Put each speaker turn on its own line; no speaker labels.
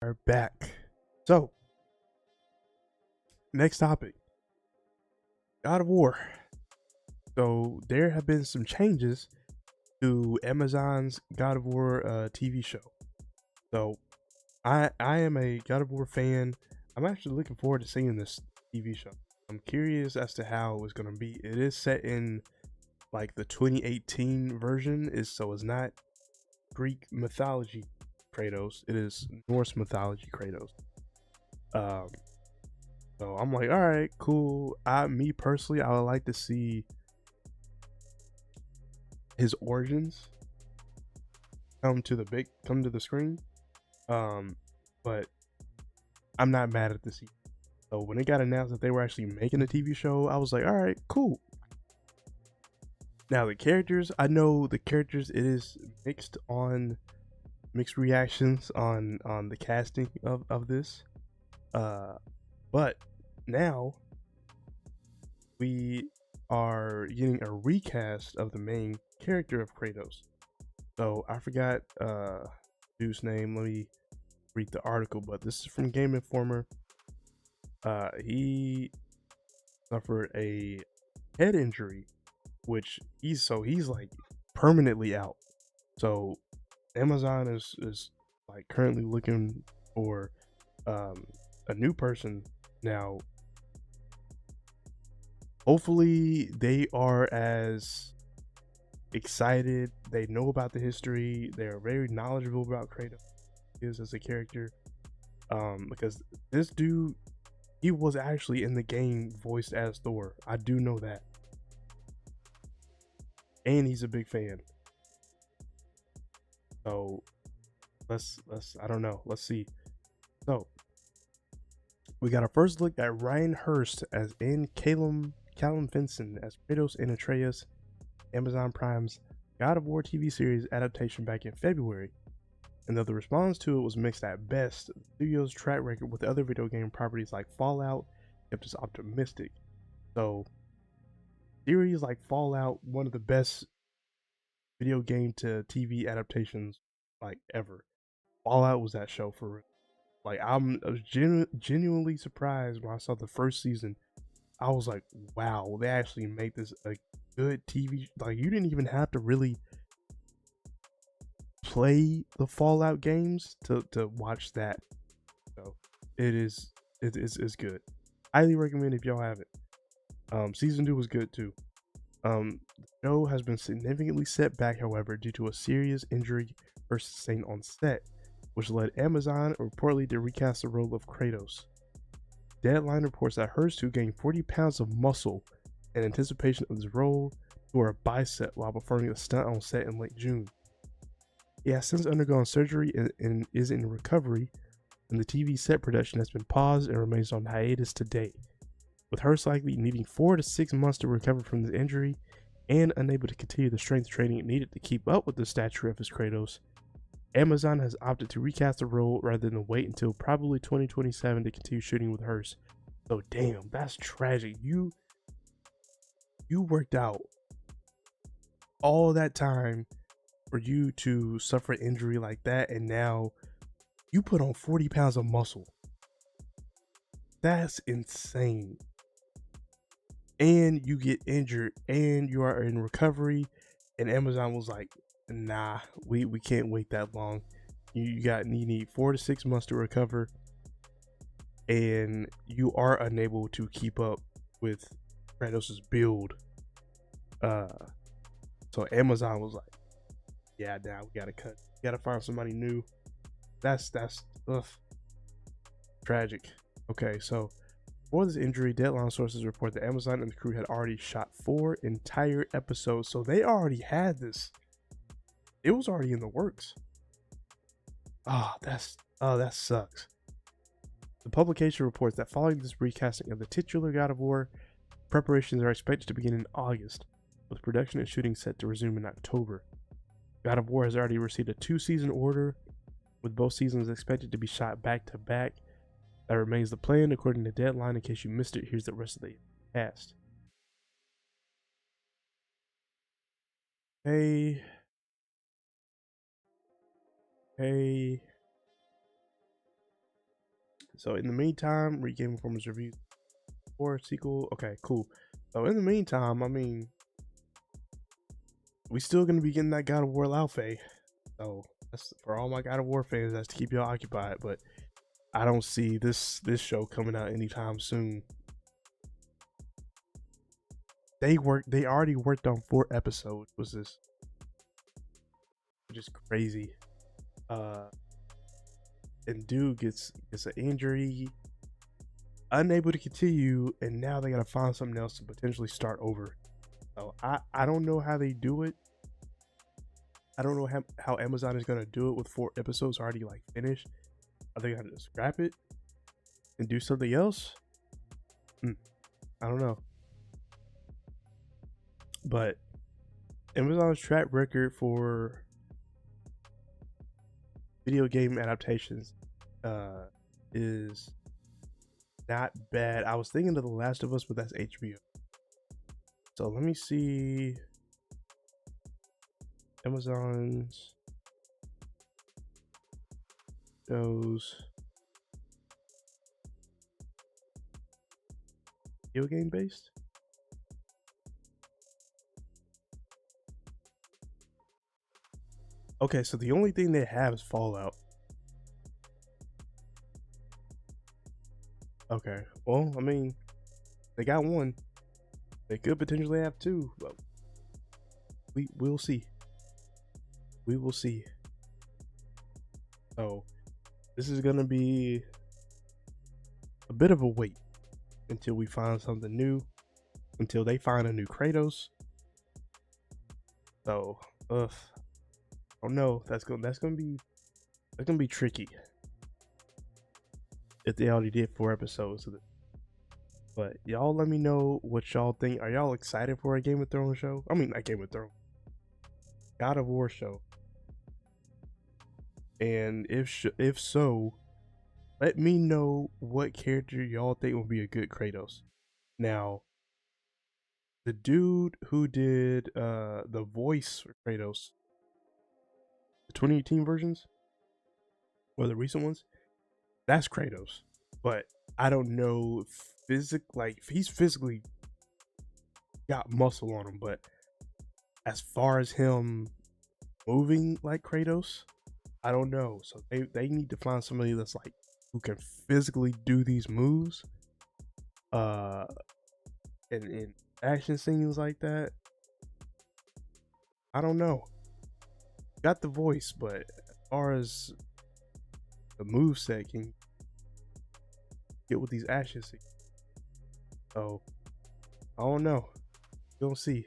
Are back. So, next topic, God of War. So, there have been some changes to Amazon's God of War TV show. So, I am a God of War fan. I'm actually looking forward to seeing this TV show. I'm curious as to how it's going to be. It is set in like the 2018 version, it's not Greek mythology Kratos. It is Norse mythology Kratos. Um, So I'm like, all right, cool. Me personally, I would like to see his origins come to the screen. Um, but I'm not mad at this. So when it got announced that they were actually making a TV show, I was like, all right, cool. Now the characters, I know the characters. It is mixed reactions on the casting of this. But now we are getting a recast of the main character of Kratos. So I forgot dude's name. Let me read the article, but this is from Game Informer. He suffered a head injury, which he's like permanently out. So Amazon is like currently looking for a new person now. Hopefully they are as excited. They know about the history. They are very knowledgeable about Kratos is as a character. Because this dude, he was actually in the game voiced as Thor. I do know that, and he's a big fan. So let's I don't know. Let's see. So we got a first look at Ryan Hurst as Callum Vinson as Kratos and Atreus. Amazon Prime's God of War TV series adaptation back in February. And though the response to it was mixed at best, the studio's track record with other video game properties like Fallout kept us optimistic. So, series like Fallout, one of the best video game to TV adaptations like ever. Fallout was that show for real. Like I was genuinely surprised when I saw the first season. I was like, wow, they actually made this a good TV. Like you didn't even have to really play the Fallout games to watch that. So it is good. Highly recommend if y'all have it. Season 2 was good too. The show has been significantly set back, however, due to a serious injury first sustained on set, which led Amazon reportedly to recast the role of Kratos. Deadline reports that Hurst, who gained 40 pounds of muscle in anticipation of his role, tore a bicep while performing a stunt on set in late June. He has since undergone surgery and is in recovery, and the TV set production has been paused and remains on hiatus today, with Hurst likely needing 4 to 6 months to recover from the injury and unable to continue the strength training needed to keep up with the stature of his Kratos. Amazon has opted to recast the role rather than wait until probably 2027 to continue shooting with Hurst. So damn, that's tragic. You worked out all that time for you to suffer an injury like that, and now you put on 40 pounds of muscle. That's insane. And you get injured and you are in recovery, and Amazon was like, nah, we can't wait that long. You need 4 to 6 months to recover, and you are unable to keep up with Kratos's build. So Amazon was like, yeah, now we gotta cut. We gotta find somebody new. That's tragic. Okay, so for this injury, Deadline sources report that Amazon and the crew had already shot 4 entire episodes, so they already had this. It was already in the works. That sucks. The publication reports that following this recasting of the titular God of War, preparations are expected to begin in August, with production and shooting set to resume in October. God of War has already received a 2-season order, with both seasons expected to be shot back to back. That remains the plan, according to Deadline. In case you missed it, here's the rest of the cast. Hey, So in the meantime, read Game Informer's review or sequel. Okay, cool. So in the meantime, I mean, we still gonna be getting that God of War Laufey. So that's for all my God of War fans. That's to keep y'all occupied. But I don't see this show coming out anytime soon. They already worked on 4 episodes. Was this? Which is crazy. And dude gets an injury, unable to continue, and now they gotta find something else to potentially start over. So I don't know how they do it. I don't know how Amazon is gonna do it with 4 episodes already like finished. Are they gonna scrap it and do something else? I don't know. But Amazon's track record for video game adaptations is not bad. I was thinking of The Last of Us, but that's HBO. So let me see Amazon's shows video game based. Okay, so the only thing they have is Fallout. Okay, well, I mean, they got 1. They could potentially have 2, but we'll see. We will see. So this is gonna be a bit of a wait until we find something new, until they find a new Kratos. So, oh no, that's gonna be tricky. If they already did 4 episodes of it. But y'all let me know what y'all think. Are y'all excited for a Game of Thrones show? I mean, not Game of Thrones, God of War show. And if so, let me know what character y'all think would be a good Kratos. Now, the dude who did the voice for Kratos, the 2018 versions, or the recent ones, that's Kratos. But I don't know if he's physically got muscle on him, but as far as him moving like Kratos, I don't know. So they need to find somebody that's like who can physically do these moves in action scenes like that. I don't know. Got the voice, but as far as the moveset can get with these action scenes. So I don't know. We'll see.